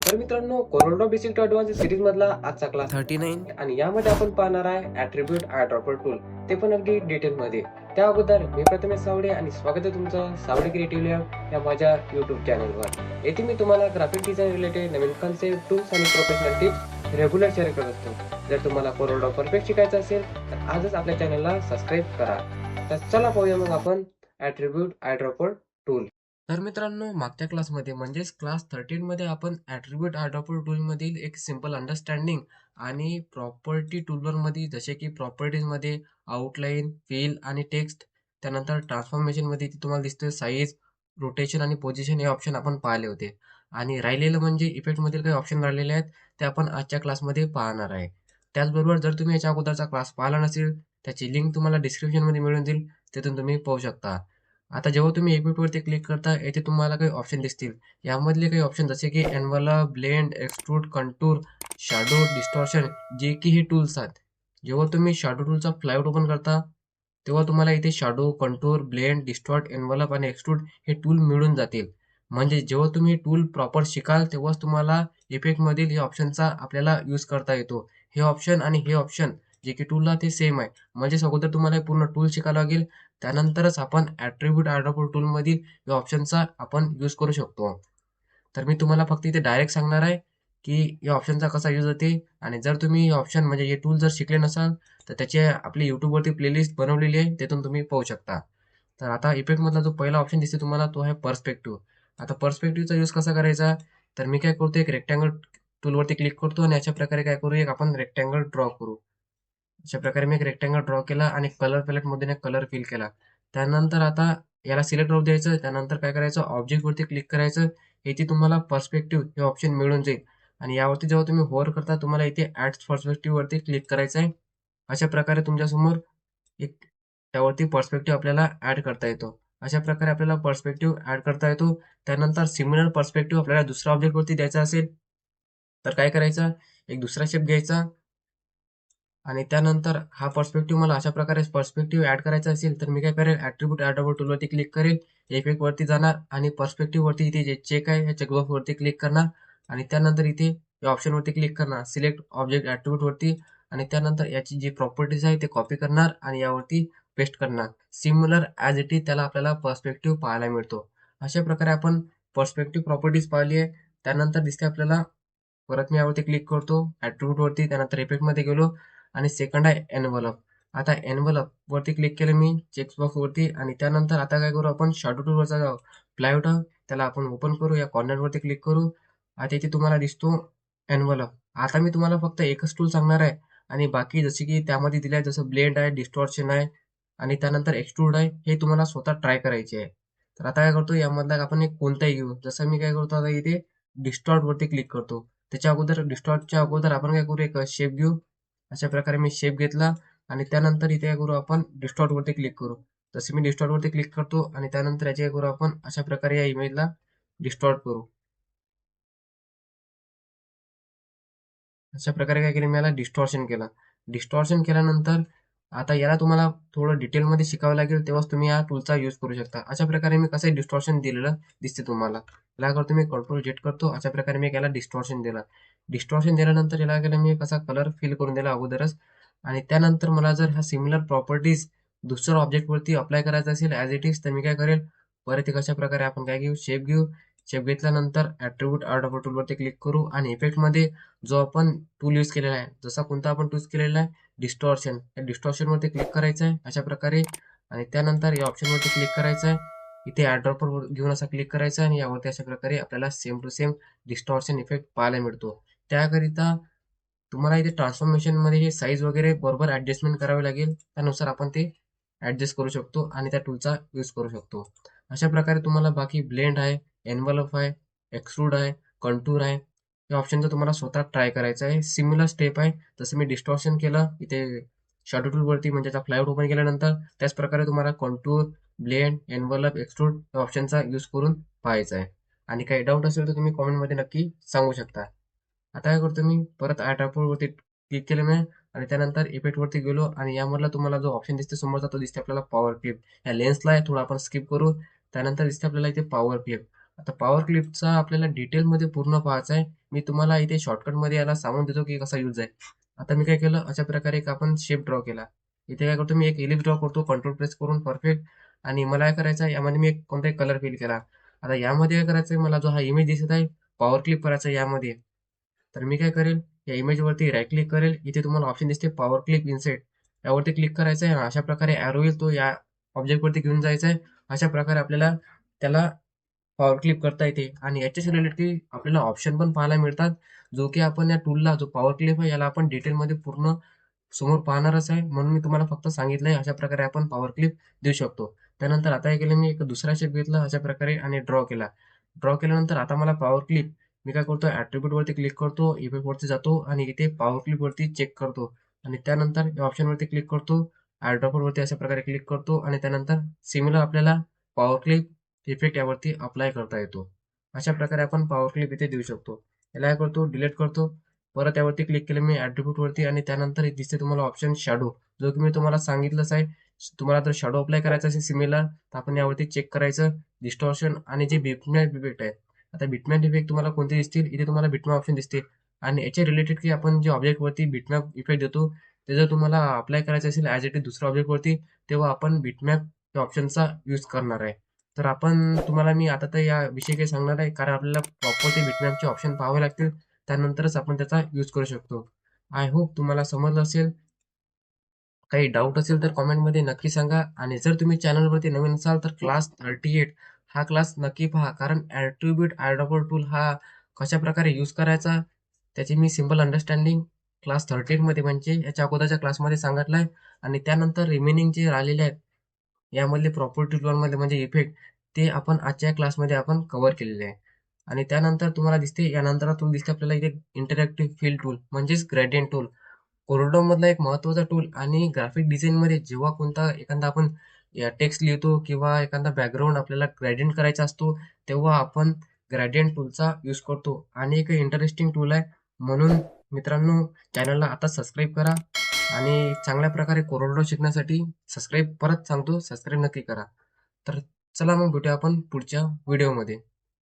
तर मित्रांनो, corona basic to advance series मधला आजचा क्लास 39. आणि यामध्ये आपण पाहणार आहे ॲट्रिब्यूट आयड्रॉपर टूल, ते पण अगदी डिटेलमध्ये. त्या अगोदर मी प्रथमेश सावडे आणि स्वागत आहे तुमचं सावडे क्रिएटिव्ह लॅब या माझ्या यूट्यूब चॅनलवर. येथे मी तुम्हाला ग्राफिक डिझाईन रिलेटेड नवीन कन्सेप्ट, टूल्स आणि प्रोफेशनल टिप्स रेग्युलर शेअर करत असतो. जर तुम्हाला कोरोना परफेक्ट शिकायचं असेल तर आजच आपल्या चॅनलला सबस्क्राईब करा. तर चला पाहूया मग आपण ॲट्रिब्यूट आयड्रॉपर टूल. तर मित्रांनो, मागच्या क्लासमध्ये म्हणजेच क्लास 13 मध्ये आपण ॲट्रिब्यूट आयड्रॉपर टूल मधील एक सिंपल अंडरस्टँडिंग आणि प्रॉपर्टी टूलवर मध्ये जसे की प्रॉपर्टीज मध्ये आउटलाईन, फिल आणि टेक्स्ट, त्यानंतर ट्रान्सफॉर्मेशन मध्ये तुम्हाला दिसतोय साईज, रोटेशन आणि पोझिशन हे ऑप्शन आपण पाहिले होते. आणि राहिलेलं म्हणजे इफेक्ट मधील काही ऑप्शन राहिलेले आहेत ते आपण आजच्या क्लासमध्ये पाहणार आहे. त्याचबरोबर जर तुम्ही याच्या अगोदरचा क्लास पाहिला नसेल, त्याची लिंक तुम्हाला डिस्क्रिप्शन मध्ये मिळून जाईल, तिथून तुम्ही पाहू शकता. आता जेव्हा तुम्ही इफेक्टवरती क्लिक करता, येथे तुम्हाला काही ऑप्शन दिसतील. यामधले काही ऑप्शन जसे की envelope, blend, extrude, contour, shadow, distortion, जे की हे टूल्स आहेत. जेव्हा तुम्ही शॅडो टूलचा फ्लायआउट ओपन करता, तेव्हा तुम्हाला इथे shadow, contour, blend, distort, envelope आणि एक्सट्रूड हे टूल मिळून जातील. म्हणजे जेव्हा तुम्ही टूल प्रॉपर शिकाल, तेव्हाच तुम्हाला इफेक्टमधील या ऑप्शनचा आपल्याला यूज करता येतो. हे ऑप्शन आणि हे ऑप्शन जे की टूलला ते सेम आहे. म्हणजेच अगोदर तुम्हाला हे पूर्ण टूल शिकावं लागेल. त्यानंतरच आपण ॲट्रिब्यूट आयड्रॉपर टूलमधील या ऑप्शनचा आपण यूज करू शकतो. तर मी तुम्हाला फक्त इथे डायरेक्ट सांगणार आहे की या ऑप्शनचा कसा यूज होते. आणि जर तुम्ही हे ऑप्शन म्हणजे हे टूल जर शिकले नसाल, तर त्याची आपली यूट्यूबवरती प्लेलिस्ट बनवलेली आहे, तिथून तुम्ही पाहू शकता. तर आता इफेक्टमधला जो पहिला ऑप्शन दिसते तुम्हाला, तो आहे पर्स्पेक्टिव्ह. आता पर्स्पेक्टिव्हचा यूज कसा करायचा, तर मी काय करतो, एक रेक्टँगल टूलवरती क्लिक करतो आणि अशा प्रकारे काय करू, एक आपण रेक्टँगल ड्रॉ करू. अशा प्रकारे मी एक रेक्टँगल ड्रॉ केला आणि कलर पॅलेटमध्ये एक कलर फिल केला. त्यानंतर आता याला सिलेक्ट राहू द्यायचं. त्यानंतर काय करायचं, ऑब्जेक्टवरती क्लिक करायचं. इथे तुम्हाला पर्स्पेक्टिव्ह हे ऑप्शन मिळून जाईल आणि यावरती जेव्हा तुम्ही होवर करता, तुम्हाला इथे ॲड पर्स्पेक्टिव्ह वरती क्लिक करायचं आहे. अशा प्रकारे तुमच्यासमोर एक त्यावरती पर्स्पेक्टिव्ह आपल्याला ॲड करता येतो. अशा प्रकारे आपल्याला पर्स्पेक्टिव्ह ॲड करता येतो. त्यानंतर सिमिलर पर्स्पेक्टिव्ह आपल्याला दुसऱ्या ऑब्जेक्टवरती द्यायचा असेल, तर काय करायचं, एक दुसरा शेप घ्यायचा आणि त्यानंतर हा पर्स्पेक्टिव्ह मला अशा प्रकारे पर्स्पेक्टिव्ह ऍड करायचा असेल, तर मी काय करेल, ॲट्रिब्यूट ॲडोबल टूलवरती क्लिक करेल, इफेक्ट वरती जाणार आणि पर्स्पेक्टिव्ह वरती इथे जे चेक आहे या चेकबॉक्स वरती क्लिक करणार आणि त्यानंतर इथे या ऑप्शन वरती क्लिक करणार, सिलेक्ट ऑब्जेक्ट ॲट्रिब्यूट वरती, आणि त्यानंतर याची जी प्रॉपर्टीज आहे ते कॉपी करणार आणि यावरती पेस्ट करणार. सिमिलर ॲज इट इज त्याला आपल्याला पर्स्पेक्टिव्ह पाहायला मिळतो. अशा प्रकारे आपण पर्स्पेक्टिव्ह प्रॉपर्टीज पाहिली आहे. त्यानंतर दिसते आपल्याला, परत मी यावरती क्लिक करतो ॲट्रिब्यूट वरती, त्यानंतर इफेक्ट मध्ये गेलो आणि सेकंड आहे एनव्हलप. आता एनव्हलप वरती क्लिक केलं मी चेक्स वरती आणि त्यानंतर आता काय करू, आपण शॅडो टूल वरचा जाऊ, प्लायवुड त्याला आपण ओपन करू, या कॉर्नर वरती क्लिक करू. आता इथे तुम्हाला दिसतो एनव्हलप. आता मी तुम्हाला फक्त एकच टूल सांगणार आहे आणि बाकी जसे की त्यामध्ये दिले आहे, जसं ब्लेंड आहे, डिस्टॉर्शन आहे आणि त्यानंतर एक्सट्रूड आहे, हे तुम्हाला स्वतः ट्राय करायचे आहे. तर आता काय करतो, यामधला आपण एक कोणताही घेऊ. जसं मी काय करतो, आता इथे डिस्टॉर्ट वरती क्लिक करतो. त्याच्या अगोदर डिस्टॉर्टच्या अगोदर आपण काय करू, एक शेप घेऊ. अशा प्रकारे मी शेप घेतला आणि त्यानंतर इथे काय करू, आपण डिस्टॉर्ट वरती क्लिक करू. जसे मी डिस्टॉर्ट वरती क्लिक करतो आणि त्यानंतर याचे काय करू, आपण अशा प्रकारे या इमेजला डिस्टॉर्ट करू. अशा प्रकारे काय केलं, मी याला डिस्टॉर्शन केलं. डिस्टॉर्शन केल्यानंतर आता याला तुम्हाला थोडं डिटेलमध्ये शिकावं लागेल, तेव्हाच तुम्ही या टूलचा यूज करू शकता. अशा प्रकारे मी कसं डिस्टॉर्शन दिलेलं दिसते तुम्हाला. याला करतो मी कंट्रोल जेट करतो. अशा प्रकारे मी याला डिस्टॉर्शन दिलं. डिस्टॉर्शन दिल्यानंतर याला केलं मी कसा कलर फिल करून दिला अगोदरच. आणि त्यानंतर मला जर ह्या सिमिलर प्रॉपर्टीज दुसऱ्या ऑब्जेक्टवरती अप्लाय करायचं असेल ॲज इट इज, तर मी काय करेल, परत एक अशा प्रकारे आपण काय घेऊ, शेप घेऊ. शेप घेतल्यानंतर ॲट्रिब्यूट आर्ट टूलवरती क्लिक करू आणि इफेक्टमध्ये जो आपण टूल यूज केलेला आहे, जसा कोणता आपण टूल केलेला आहे, डिस्टॉर्शन, या डिस्टॉर्शन वरती क्लिक करायचं आहे अशा प्रकारे आणि त्यानंतर या ऑप्शन वरती क्लिक करायचं आहे. इथे ॲड्रॉपर घेऊन असा क्लिक करायचा आणि यावरती अशा प्रकारे आपल्याला same to same distortion effect पाहायला मिळतो. त्याकरिता तुम्हाला इथे ट्रान्सफॉर्मेशन मध्ये हे साईज वगैरे बरोबर ऍडजस्टमेंट करावी लागेल. त्यानुसार आपण ते ऍडजस्ट करू शकतो आणि त्या टूलचा यूज करू शकतो. अशा प्रकारे तुम्हाला बाकी ब्लेंड आहे, एनव्हलप आहे, एक्सट्रूड आहे, कंटूर आहे, या ऑप्शनचा तुम्हाला स्वतः ट्राय करायचं आहे. सिमिलर स्टेप आहे. जसं मी डिस्टॉर्शन केलं इथे शॅडो टूल वरती, म्हणजे त्याचा फ्लायआउट ओपन केल्यानंतर, त्याच प्रकारे तुम्हाला कंटूर, ब्लेंड, एनव्हलप, एक्सट्रूड या ऑप्शनचा यूज करून पाहायचा आहे. आणि काही डाऊट असेल तर तुम्ही कॉमेंटमध्ये नक्की सांगू शकता. आता काय करतो, मी परत वरती क्लिक केलं मी आणि त्यानंतर इफेक्ट वरती गेलो आणि यामधला तुम्हाला जो ऑप्शन दिसते समोरचा, तो दिसते आपल्याला पॉवर क्लिप. या लेन्सला आहे थोडा आपण स्किप करू. त्यानंतर दिसते आपल्याला इथे पॉवर क्लिप. आता पॉवर क्लिपचा आपल्याला डिटेलमध्ये पूर्ण पाहायचा आहे. मी तुम्हाला इथे शॉर्टकटमध्ये याला सांगून देतो की कसा यूज आहे. आता मी काय केलं, अशा प्रकारे एक आपण शेप ड्रॉ केला. इथे काय करतो, मी एक एलिप्स ड्रॉ करतो कंट्रोल प्रेस करून परफेक्ट. आणि मला काय करायचं आहे, यामध्ये मी एक कोणताही कलर फिल केला. आता यामध्ये काय करायचं आहे, मला जो हा इमेज दिसत आहे पॉवर क्लिप करायचा आहे यामध्ये. तर मी काय करेल, या इमेजवरती राईट क्लिक करेल. इथे तुम्हाला ऑप्शन दिसते पॉवर क्लिप इन्सर्ट, यावरती क्लिक करायचं आहे. अशा प्रकारे ॲरो येईल, तो या ऑब्जेक्टवरती घेऊन जायचा आहे. अशा प्रकारे आपल्याला त्याला पॉवर क्लिप करता येते. आणि याच्याशी रिलेटेड आपल्याला ऑप्शन पण पाहायला मिळतात, जो की आपण या टूलला जो पॉवर क्लिप आहे याला आपण डिटेलमध्ये पूर्ण समोर पाहणारच आहे. म्हणून मी तुम्हाला फक्त सांगितलंय अशा प्रकारे आपण पॉवर क्लिप देऊ शकतो. त्यानंतर आता काय केलं, मी एक दुसरा शेप घेतला अशा प्रकारे आणि ड्रॉ केला. ड्रॉ केल्यानंतर आता मला पॉवर क्लिप, मी काय करतो, ॲट्रिब्यूट वरती क्लिक करतो, इफेक्ट वरती जातो आणि इथे पॉवर क्लिप वरती चेक करतो. आणि त्यानंतर या ऑप्शन वरती क्लिक करतो, आयड्रॉपर वरती अशा प्रकारे क्लिक करतो आणि त्यानंतर सिमिलर आपल्याला पॉवर क्लिप इफेक्ट यावरती अप्लाय करता येतो. अशा प्रकारे आपण पॉवर क्लिप इथे देऊ शकतो. याला काय करतो, डिलीट करतो. परत यावरती क्लिक केलं मी ॲट्रिब्यूट वरती आणि त्यानंतर एक दिसते तुम्हाला ऑप्शन शॅडो, जो की मी तुम्हाला सांगितलंच आहे. तुम्हाला जर शॅडो अप्लाय करायचा असेल सिमिलर, तर आपण यावरती चेक करायचं डिस्टॉर्शन आणि जे बिटमॅप इफेक्ट आहे. आता बिटमॅप इफेक्ट तुम्हाला कोणते दिसतील, इथे तुम्हाला बिटमॅप ऑप्शन दिसते. आणि याच्या रिलेटेड की आपण जे ऑब्जेक्टवरती बिटमॅप इफेक्ट देतो, ते जर तुम्हाला अप्लाय करायचं असेल ॲज इट इज दुसऱ्या ऑब्जेक्टवरती, तेव्हा आपण बिटमॅप या ऑप्शनचा यूज करणार आहे. तर आपण तुम्हाला मी आता तर याविषयी काही सांगणार आहे, कारण आपल्याला प्रॉपर ते बिटमॅपचे ऑप्शन पाहावे लागतील. त्यानंतरच आपण त्याचा यूज करू शकतो. आय होप तुम्हाला समजलं असेल. काही डाऊट असेल तर कॉमेंटमध्ये नक्की सांगा. आणि जर तुम्ही चॅनलवरती नवीन असाल तर क्लास 38 हा क्लास नक्की पहा, कारण ॲट्रिब्यूट आयड्रॉपर टूल हा कशाप्रकारे यूज करायचा त्याची मी सिंपल अंडरस्टँडिंग क्लास 13 मध्ये म्हणजे याच्या अगोदरच्या क्लासमध्ये सांगितलं आहे. आणि त्यानंतर रिमेनिंग जे राहिलेले आहेत यामधले प्रॉपर्टी टूलमध्ये म्हणजे इफेक्ट, ते आपण आजच्या क्लासमध्ये आपण कव्हर केलेले आहे. आणि त्यानंतर तुम्हाला दिसते, यानंतर टूल दिसते आपल्याला इथे इंटरॅक्टिव्ह फिल टूल म्हणजेच ग्रेडियंट टूल. कोरडॉमधला एक महत्त्वाचा टूल. आणि ग्राफिक डिझाइनमध्ये जेव्हा कोणता एखादा आपण टेक्स्ट लिहितो किंवा एखादा बॅकग्राऊंड आपल्याला ग्रेडियंट करायचा असतो, तेव्हा आपण ग्रेडियंट टूलचा यूज करतो. आणि एक इंटरेस्टिंग टूल आहे. म्हणून मित्रांनो, चॅनलला आता सबस्क्राईब करा. आणि चांगल्या प्रकारे कोरडो शिकण्यासाठी सबस्क्राईब, परत सांगतो सबस्क्राईब नक्की करा. तर चला मग भेटूया आपण पुढच्या व्हिडिओमध्ये.